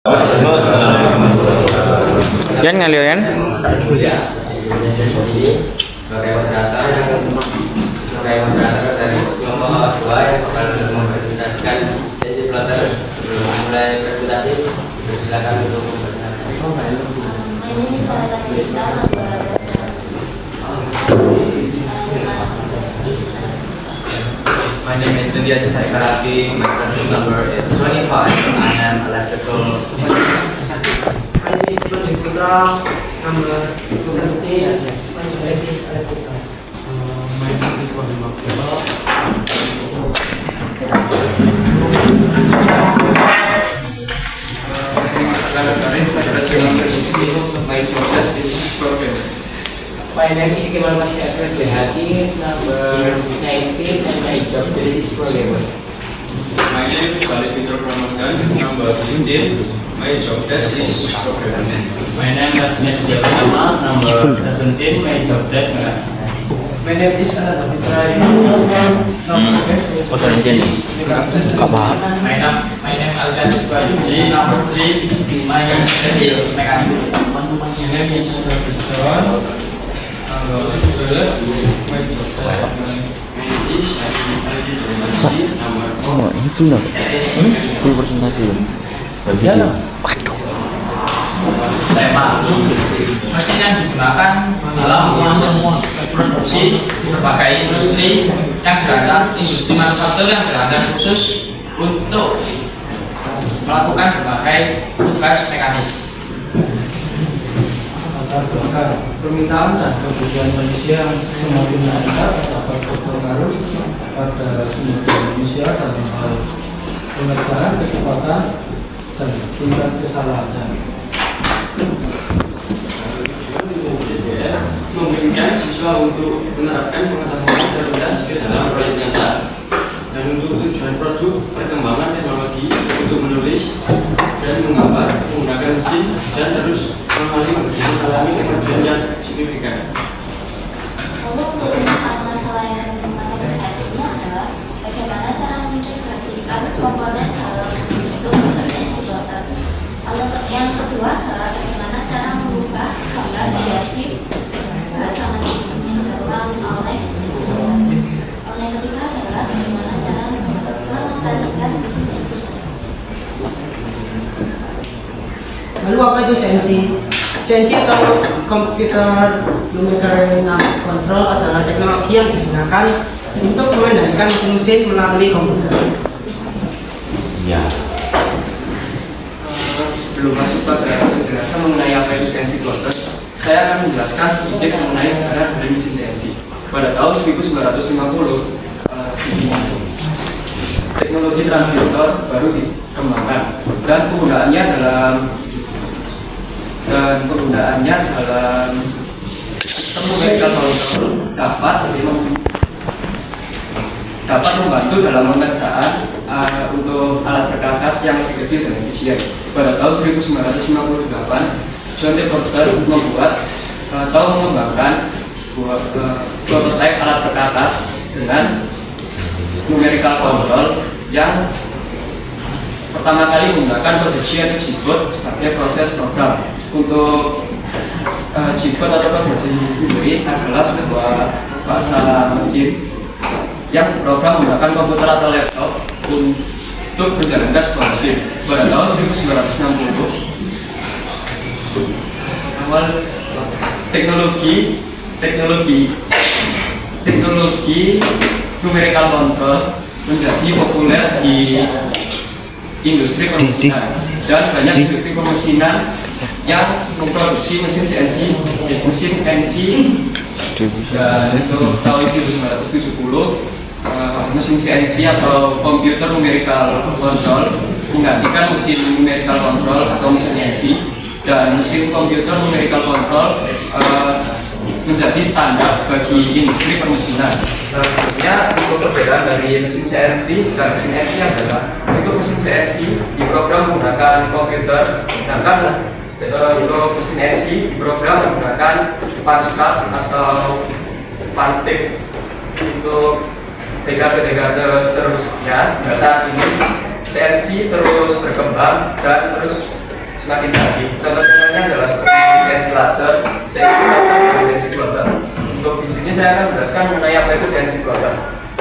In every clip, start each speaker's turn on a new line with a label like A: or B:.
A: Yan ngalio yan.
B: Sebagai moderator dari kelompok 2 yang akan mempresentasikan sesi plotter. Sebelum mulai presentasi, silakan untuk memperkenalkan.
C: My name is India Citai Karaki. My presence number is 25. I am electrical.
D: My name is Ibu Putra. Number 20. My name is electrical. My name is Wahyu Makbelo.
C: My job desk is programming.
D: My name is Kemal Masih Afrez Behati. Number 19 and my job desk is programmer.
E: My name is Khalid Fitro Ramadan, number 15. My job desk is programming.
F: My name is Najib Jamal, number 17. My job desk
D: My name is Ananda Fitra. Number 5.
F: My name Aldan Isbaji, number 3. My job desk is mechanic.
E: My name is Tristan, number 12. My job desk
A: Oh, ini full dong. Full presentasi. Video.
F: Tema mesin yang digunakan dalam proses produksi berbagai industri yang berada industri manufaktur yang berada khusus untuk melakukan berbagai tugas mekanis.
G: Permintaan dan kebutuhan manusia yang semakin meningkat dapat berpengaruh pada sumber daya manusia dalam hal pengerjaan, kecepatan, dan tingkat kesalahan.
E: memungkinkan siswa untuk menerapkan pengetahuan terbatas ke dalam proyek nyata dan untuk tujuan produk perkembangan teknologi untuk menulis dan menggambar menggunakan mesin dan terus mengalami kemajuan yang signifikan.
H: Untuk masalah yang ditemukan saat ini adalah bagaimana cara mengintegrasikan komponen dalam untuk pekerjaan plotter. Lalu yang kedua adalah bagaimana cara mengubah gambar menjadi bahasa mesin yang dilakukan oleh siswa. Lalu yang ketiga adalah bagaimana cara mengoperasikan mesin CNC.
D: Lalu apa itu CNC? CNC atau Computer Numerical Control adalah teknologi yang digunakan untuk mengendalikan mesin melalui komputer.
A: Ya.
E: Sebelum masuk pada penjelasan mengenai apa itu CNC plotter, saya akan menjelaskan sedikit mengenai sejarah dari mesin CNC. Pada tahun 1950, teknologi transistor baru dikembangkan dan penggunaannya dalam sistem numerical control dapat membantu dalam pengerjaan untuk alat perkakas yang lebih kecil dan efisien. Pada tahun 1958, John Jefferson membuat atau mengembangkan sebuah prototipe alat perkakas dengan numerical control yang pertama kali menggunakan kode atau G-code sebagai proses program. Untuk G-code atau kode sendiri adalah sebuah bahasa mesin yang program menggunakan komputer atau laptop untuk menjalankan sebuah mesin. Pada tahun 1960, awal teknologi numerical control menjadi populer di industri permesinan dan banyak industri permesinan yang memproduksi mesin CNC, mesin NC, dan untuk tahun 1970 mesin CNC atau Computer Numerical Control menggantikan mesin numerical control atau mesin NC, dan mesin Computer Numerical Control menjadi standar bagi industri permesinan. Selanjutnya, untuk perbedaan dari mesin CNC dan mesin NC adalah untuk mesin CNC diprogram menggunakan komputer, sedangkan untuk mesin NC diprogram menggunakan punch card atau punch stick untuk dekade seterusnya. Saat ini CNC terus berkembang dan terus semakin canggih. Contoh-contohnya adalah seperti CNC laser, CNC plotter, dan CNC plotter. Untuk di sini saya akan menjelaskan mengenai apa itu CNC plotter.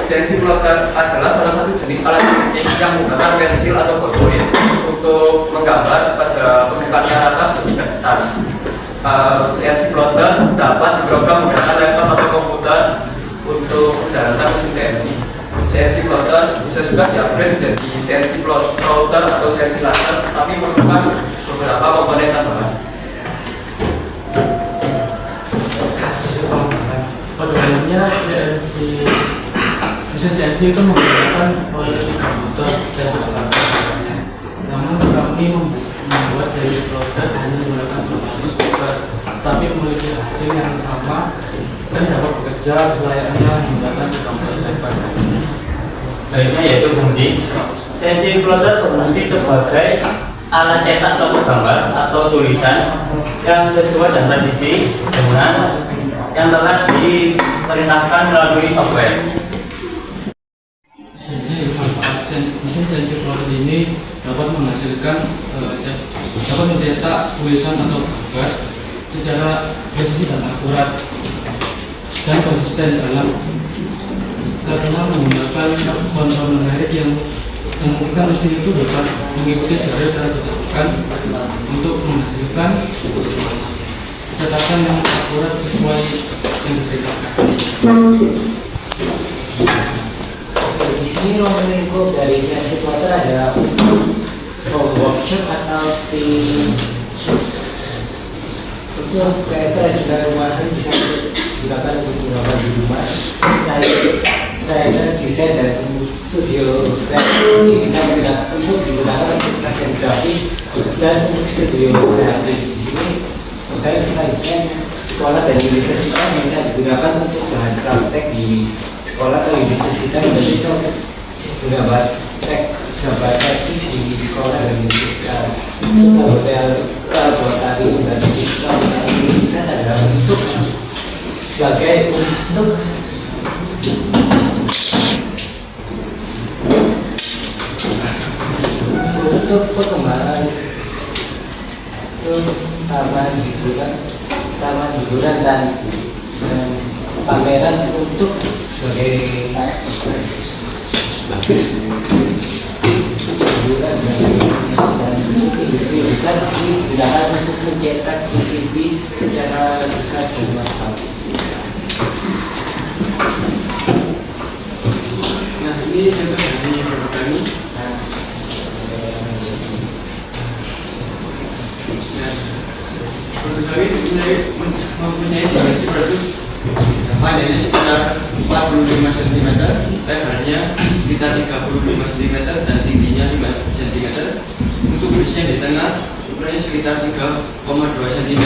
E: CNC plotter adalah salah satu jenis alat teknik yang menggunakan pensil atau ballpoint untuk menggambar pada permukaan yang atas bertingkat atas. CNC plotter dapat diprogram menggunakan laptop atau komputer untuk menjalankan mesin CNC. CNC plotter bisa juga di-upgrade menjadi CNC plotter atau CNC laser, tapi memerlukan beberapa komponen tambahan.
F: Pada umumnya mesin CNC itu menggunakan komputer standar. Namun kami membuat CNC plotter hanya menggunakan komputer, tapi memiliki hasil yang sama dan dapat bekerja selayaknya menggunakan komputer standar.
I: Baiknya yaitu fungsi. CNC plotter berfungsi sebagai alat cetak suatu gambar atau tulisan yang sesuai dan presisi dengan yang telah diperintahkan melalui software.
F: Jadi mesin CNC plotter ini dapat menghasilkan dapat mencetak tulisan atau gambar secara presisi dan akurat dan konsisten karena menggunakan kontrol numerik yang memungkinkan mesin itu dapat mengikuti jari dan ditentukan untuk menghasilkan cetakan yang akurat sesuai yang diperintahkan.
J: Di sini ruang lingkup dari CNC plotter ada workshop atau tim untuk kerajinan rumahan bisa digunakan untuk menggambar di rumah. Saya desain dan studio ini bisa untuk digunakan untuk desain grafis dan untuk studio grafis ini. Makanya kita desain sekolah dan universitas bisa digunakan untuk bahan praktek di sekolah atau universitas dan bisa menggambar gambar teknik di sekolah dan universitas. Hotel laboratorium dan bisa adalah untuk sebagai untuk perkembangan taman hiburan dan pameran untuk sebagai hiburan dan industri besar digunakan untuk mencetak PCB secara besar dan massal.
E: Nah, ini contoh dari produk kami. Produk kami mempunyai dimensi produk panjangnya sekitar 45 cm, lebarnya sekitar 35 cm dan tingginya 5 cm. Untuk besinya di tengah ukurannya sekitar 3,2 cm.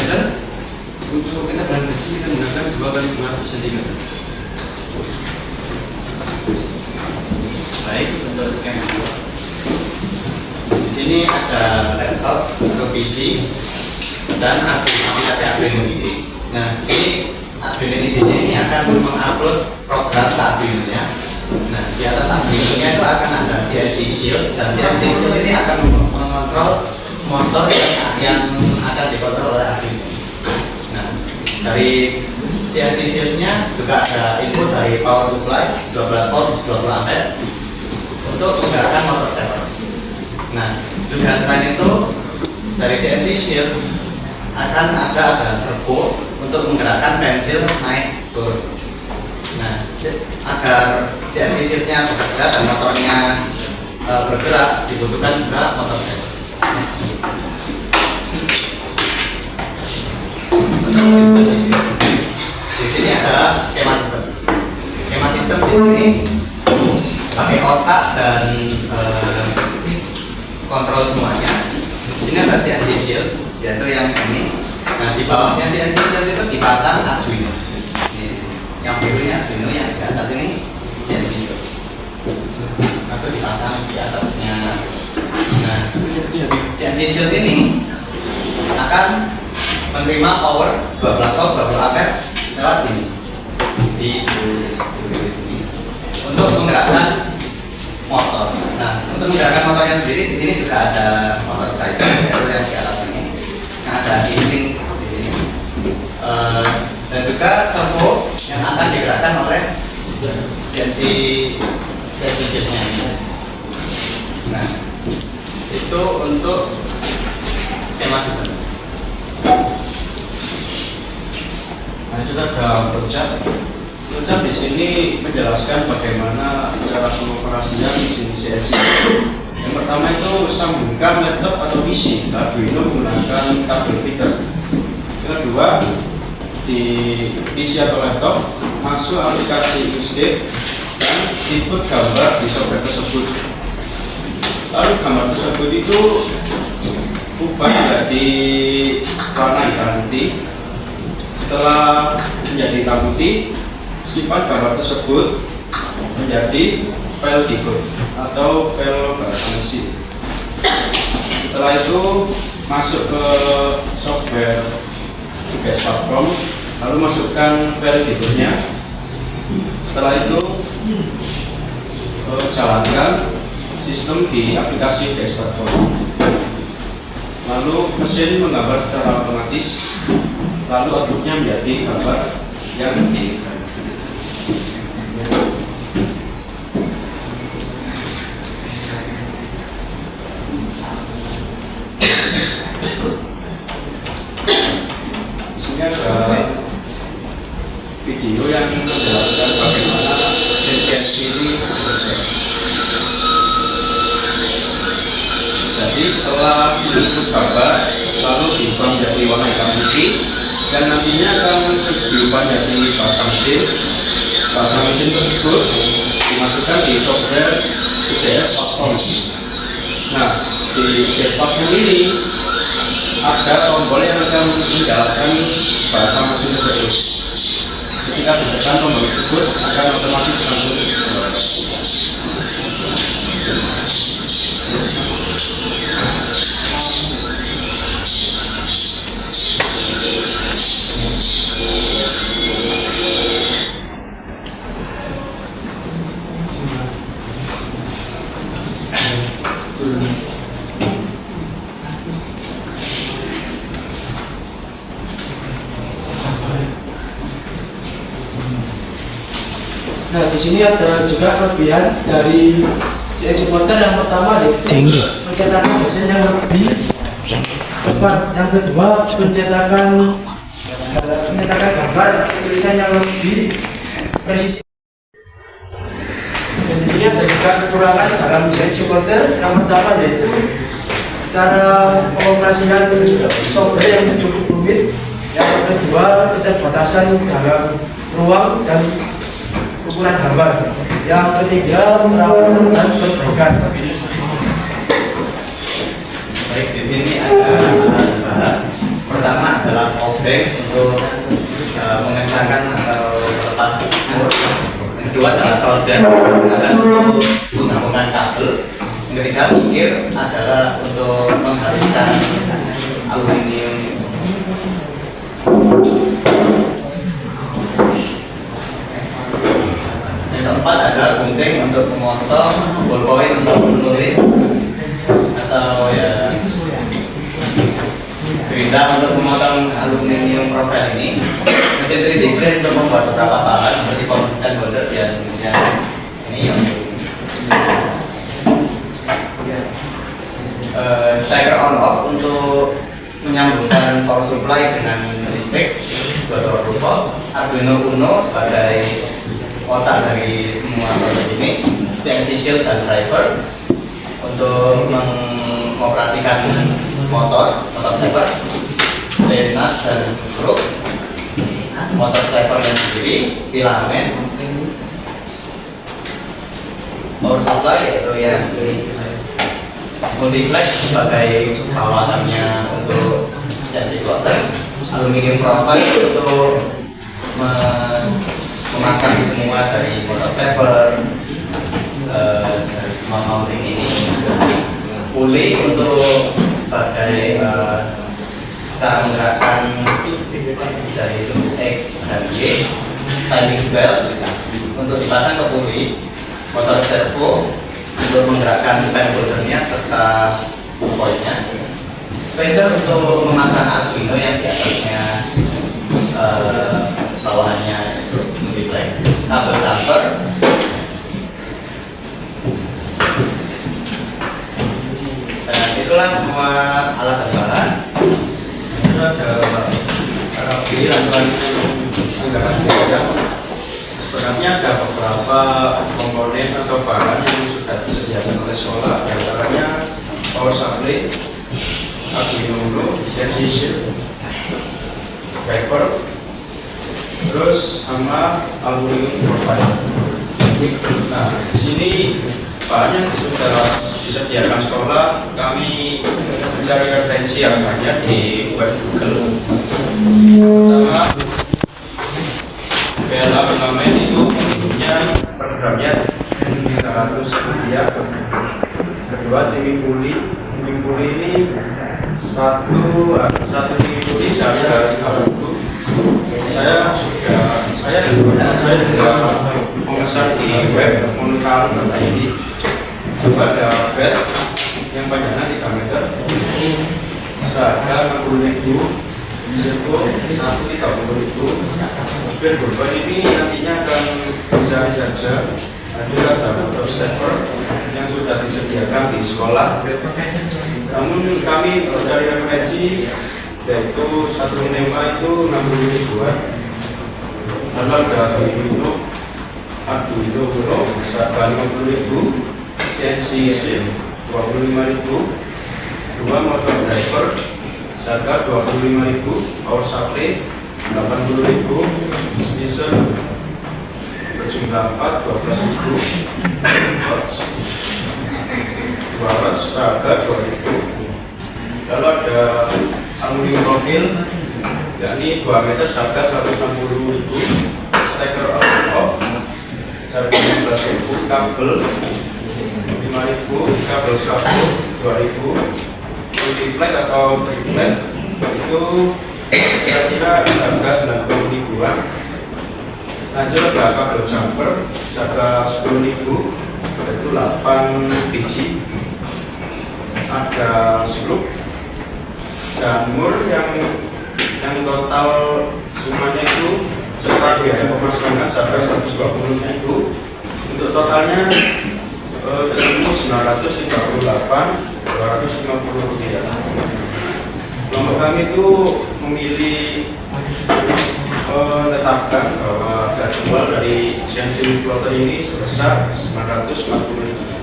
E: Untuk ketebalan besi kita menggunakan 2 kali 2 cm.
C: Baik, untuk skema. Di sini ada laptop atau PC dan aplikasi Arduino IDE. Nah, ini Arduino IDE-nya ini akan mengupload program ke Arduino-nya. Nah, di atas Arduino-nya itu akan ada CNC Shield dan CNC Shield ini akan mengontrol motor yang akan dikontrol oleh Arduino. Nah, dari CNC Shield-nya juga ada input dari power supply 12 volt 20 ampere untuk menggerakkan motor stepper. Nah, juga selain itu dari CNC Shield akan ada servo untuk menggerakkan pensil naik turun. Nah, agar CNC Shield-nya bekerja dan motornya bergerak dibutuhkan juga motor stepper. Di sini ada skema sistem. Skema sistem di sini sebagai otak dan kontrol semuanya. Di sini ada CNC Shield, yaitu yang ini. Nah, di bawahnya CNC Shield itu dipasang Arduino. Ini, yang birunya Arduino, yang di atas ini CNC Shield. Langsung dipasang di atasnya. Nah, CNC Shield ini akan menerima power 12 volt 20 ampere lewat sini di untuk menggerakkan motor. Nah, untuk menggerakkan motornya sendiri di sini juga ada motor driver yaitu yang di atas ini. juga servo yang akan digerakkan oleh CNC sheet-nya ini. Nah, itu untuk skema sistem.
G: Lanjut ada flowchart. Flowchart di sini menjelaskan bagaimana cara pengoperasian mesin CNC. Yang pertama itu sambungkan laptop atau PC Arduino menggunakan kabel feeder. Yang kedua, di PC atau laptop masuk aplikasi Inkscape dan input gambar di software tersebut. Lalu gambar tersebut itu ubah menjadi warna hitam putih. Setelah menjadi hitam putih, simpan gambar tersebut menjadi file decode atau file bahasa mesin. Setelah itu masuk ke software tugas platform, lalu masukkan file decode-nya. Setelah itu jalankan sistem di aplikasi tugas platform. Lalu mesin menggambar secara otomatis, lalu outputnya menjadi gambar yang diinginkan. Di sini ada video yang menjelaskan bagaimana CNC ini bekerja. Jadi setelah input gambar lalu diubah menjadi warna hitam putih dan nantinya akan diubah menjadi bahasa mesin. Bahasa mesin tersebut dimasukkan di software UDS platform. Nah, di UDS platform ini ada tombol yang akan menjalankan bahasa mesin tersebut. Ketika ditekan tombol tersebut akan otomatis langsung keluar.
F: Nah, di sini ada juga kelebihan dari CNC plotter. Yang pertama yaitu pencetakan mesin yang lebih cepat. Yang kedua, pencetakan gambar tulisan yang lebih presisi. Dan di sini ada juga kekurangan dalam CNC plotter. Yang pertama yaitu cara pengoperasian software yang cukup rumit. Yang kedua, keterbatasan dalam ruang dan ukuran gambar. Yang ketiga, perawatan dan perbaikan.
C: Baik, di sini ada bahan. Pertama adalah obeng untuk mengencangkan atau melepas mur. Yang kedua adalah solder untuk menghubungkan kabel. Yang ketiga pinggir adalah untuk menghaluskan aluminium. Yang keempat adalah gunting untuk memotong, ballpoint untuk menulis, atau ya gerinda untuk memotong aluminium profile ini. Mesin 3D print untuk membuat beberapa bahan seperti komputer holder dan ini yang stiker on off untuk menyambungkan power supply dengan listrik 220 volt. Arduino Uno sebagai otak dari semua proses ini, CNC shield dan driver untuk mengoperasikan motor stepper, nut dan skru, motor steppernya sendiri, filamen, power supply yaitu yang multiplex sebagai kawasannya untuk CNC plotter, aluminium profile untuk memasang semua dari motor stepper, dari semua mounting ini, pulley untuk sebagai cara menggerakkan dari sudut X dan Y, timing belt untuk dipasang ke pulley, motor servo untuk menggerakkan pen holdernya serta pointnya, spacer untuk memasang Arduino yang di atasnya transfer. Dan itulah semua alat gambaran. Itu ada rapi lantuan anggaran biaya. Sebenarnya ada beberapa komponen atau bahan yang sudah disediakan oleh sekolah, diantaranya power supply, Arduino Uno, sensation, driver, terus sama aluminium profile. Nah, di sini bahan yang sudah disediakan sekolah, kami mencari referensi yang banyak di web Google. Pertama, PLA bermain itu punya programnya Rp300. Kedua, timing puli ini satu timing puli harga Rp30. Saya juga memesan di web montal.id. Coba ada bed yang panjangnya 3 meter, seharga Rp60.000. Servo 130.000. Bed beban ini nantinya akan mencari saja. Ada motor stepper yang sudah disediakan di sekolah. Namun kami mencari referensi, yaitu satu NEMA itu 60.000-an. Lalu ada Arduino Uno seharga 50.000, CNC 25.000, 2 motor driver seharga 25.000, power supply 80.000, speaker berjumlah 4 12.000, watts 2 watts seharga 2.000. Lalu ada aluminium profil yakni 2 meter seharga 160.000, steker on off seharga 15.000, kabel 5.000, kabel satu 2.000, multiplex atau triplex itu kira-kira harga 90.000-an. Lanjut ada kabel jumper harga 10.000, itu 8 biji. Ada skrup dan mur yang total semuanya itu serta biaya pemasangan harga 120.000. Untuk totalnya tertemu 958.250 rupiah. Nomor kami itu memilih menetapkan bahwa harga jual dari CNC plotter ini sebesar 940.000.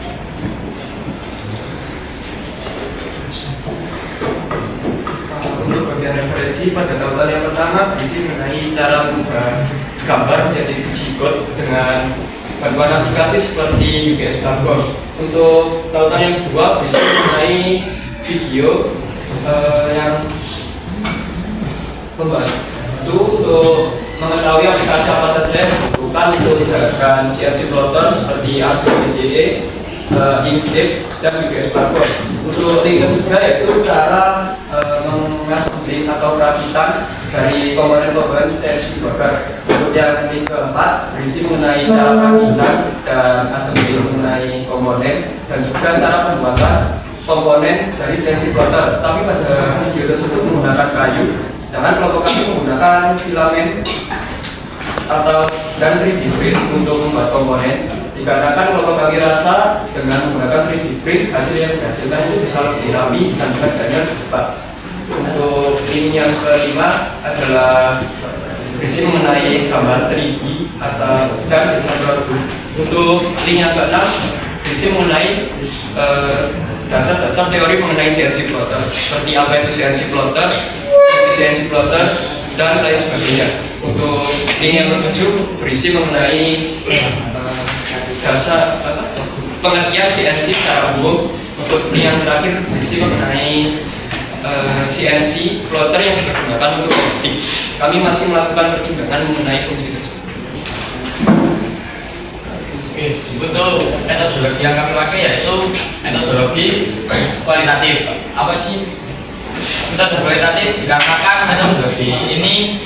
E: Untuk bagian referensi pada gambar yang pertama berisi mengenai cara mengubah gambar menjadi fungsi code dengan bantuan aplikasi seperti UGS platform. Untuk tautan yang kedua berisi mengenai video yang membantu untuk mengetahui aplikasi apa saja yang dibutuhkan untuk menjalankan CNC plotter seperti Arduino IDE, Inkscape, dan UGS platform. Untuk link ketiga yaitu cara mengassembling atau perakitan dari komponen-komponen CNC plotter. Untuk yang link keempat berisi mengenai cara perakitan dan assembling mengenai komponen dan juga cara pembuatan komponen dari CNC plotter. Tapi pada video tersebut menggunakan kayu, sedangkan kelompok kami menggunakan filamen atau dan 3D print untuk membuat komponen. Dikarenakan kelompok kami rasa dengan menggunakan 3D print hasil yang dihasilkan itu bisa lebih rapi dan kerjanya lebih cepat. Untuk link yang kelima adalah berisi mengenai gambar 3D atau dan desain produk. Untuk link yang keenam berisi mengenai dasar-dasar teori mengenai CNC plotter, seperti apa itu CNC plotter, dan lain sebagainya. Untuk link yang ketujuh berisi mengenai dasar pengertian CNC secara umum. Untuk link yang terakhir berisi mengenai CNC plotter yang digunakan untuk optik. Kami masih melakukan pertimbangan mengenai fungsi tersebut.
K: Oke, untuk metodologi yang kami pakai yaitu metodologi kualitatif. Apa sih metode kualitatif? Dikarenakan metodologi ini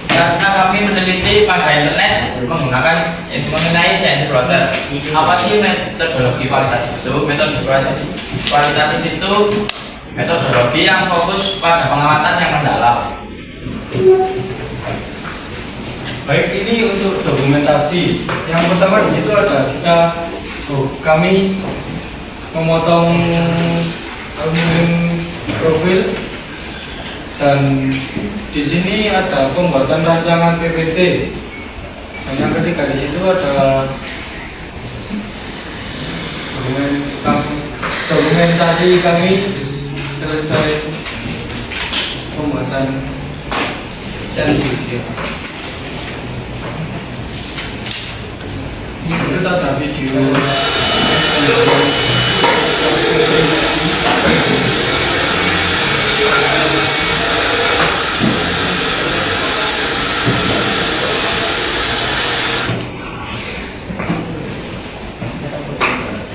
K: karena kami meneliti pada internet menggunakan mengenai CNC plotter. Apa sih metodologi kualitatif itu? Metode kualitatif itu metodologi yang fokus pada pengamatan yang mendalam.
G: Baik, ini untuk dokumentasi. Yang pertama di situ ada kami memotong profil, dan di sini ada pembuatan rancangan PPT. Dan yang ketiga di situ ada dokumentasi kami selesai pembuatan sensi. Ini ada video.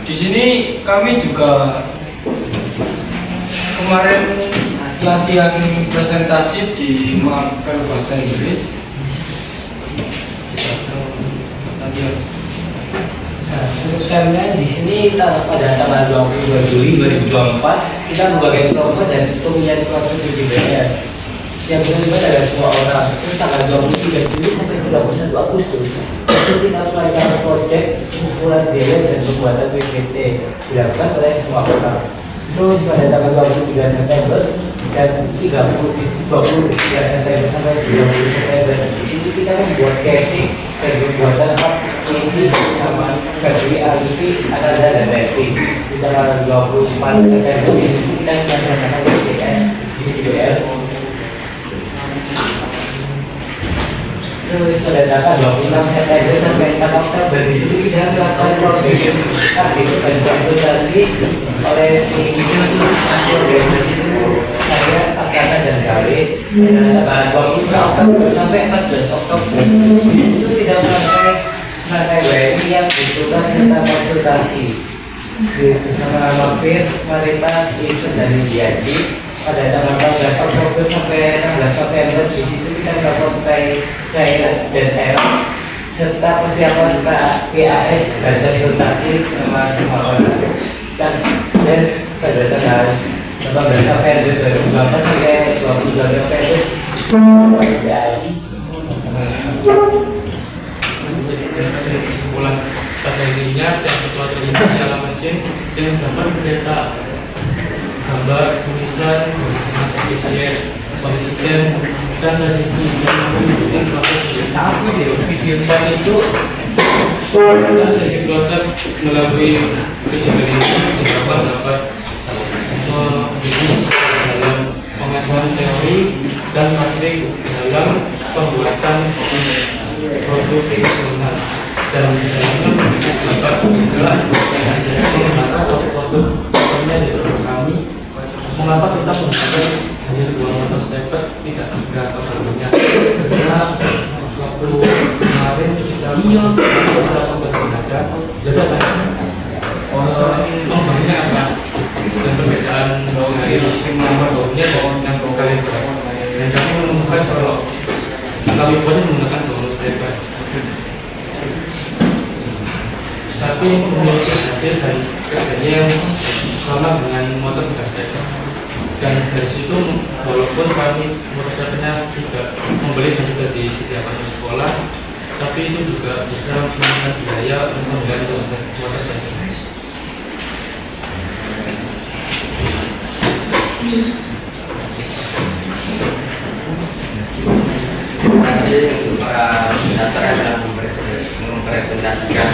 G: Di sini kami juga kemarin latihan presentasi di Mapel Bahasa Inggris.
J: Nah, untuk timeline di sini pada tanggal 22 Juli 2024 kita membagikan kelompok dan pemilihan kelompok di DPR. Yang terlibat adalah semua orang. Terus tanggal 23 Juli sampai 31 Agustus itu kita melakukan proyek kumpulan biaya dan pembuatan PPT dilakukan oleh semua orang. Terus pada tanggal 23 September dan 23 September sampai 30 September di situ kita membuat casing dan pembuatan ini sama bagi alisi ada dan review. Di tanggal 24 September kita melaksanakan IPS di DPR. Terus pada tanggal 26 September sampai 1 Oktober di situ kita melakukan program aktif dan organisasi oleh tim saya angkatan dan KW. Tanggal 25 Oktober sampai 14 Oktober di situ tidak melakukan WNI yang dibutuhkan serta konsultasi bersama Mafir, Maritas, Event dan Indiaji pada tanggal 14 Oktober sampai 16 November. Di situ kita melakukan daerah dan era serta persiapan PAS dan konsultasi sama semua orang. Dan pada tanggal 18 November 2018 sampai 22 November PAS.
F: Dari kesimpulan pada intinya sensi plotter ini adalah mesin yang dapat mencetak gambar, tulisan, efisien, konsisten, dan presisi dan mengikuti proses video dan itu dan sensi plotter melalui kejadian ini juga dapat berfokus dalam pengasahan teori dan praktik dalam pembuatan produk personal dan dalamnya dapat segera menggunakan produk contohnya di produk kami. Mengapa kita menggunakan hanya 2 motor stepper tidak 3 atau sebagainya? Karena waktu kemarin kita sempat menggunakan jadi banyak apa dan perbedaan bawang air yang menambah baunya bawang yang bau kalian dan kami menemukan kalau kami pun menggunakan bawang stepper tapi memiliki hasil dan kerjanya yang sama dengan motor bekas stepper. Dan dari situ walaupun kami motor steppernya tidak membeli dan sudah disediakan oleh sekolah, tapi itu juga bisa menggunakan biaya untuk mengganti motor stepper.
B: Terima kasih para pendaftar yang telah mempresentasikan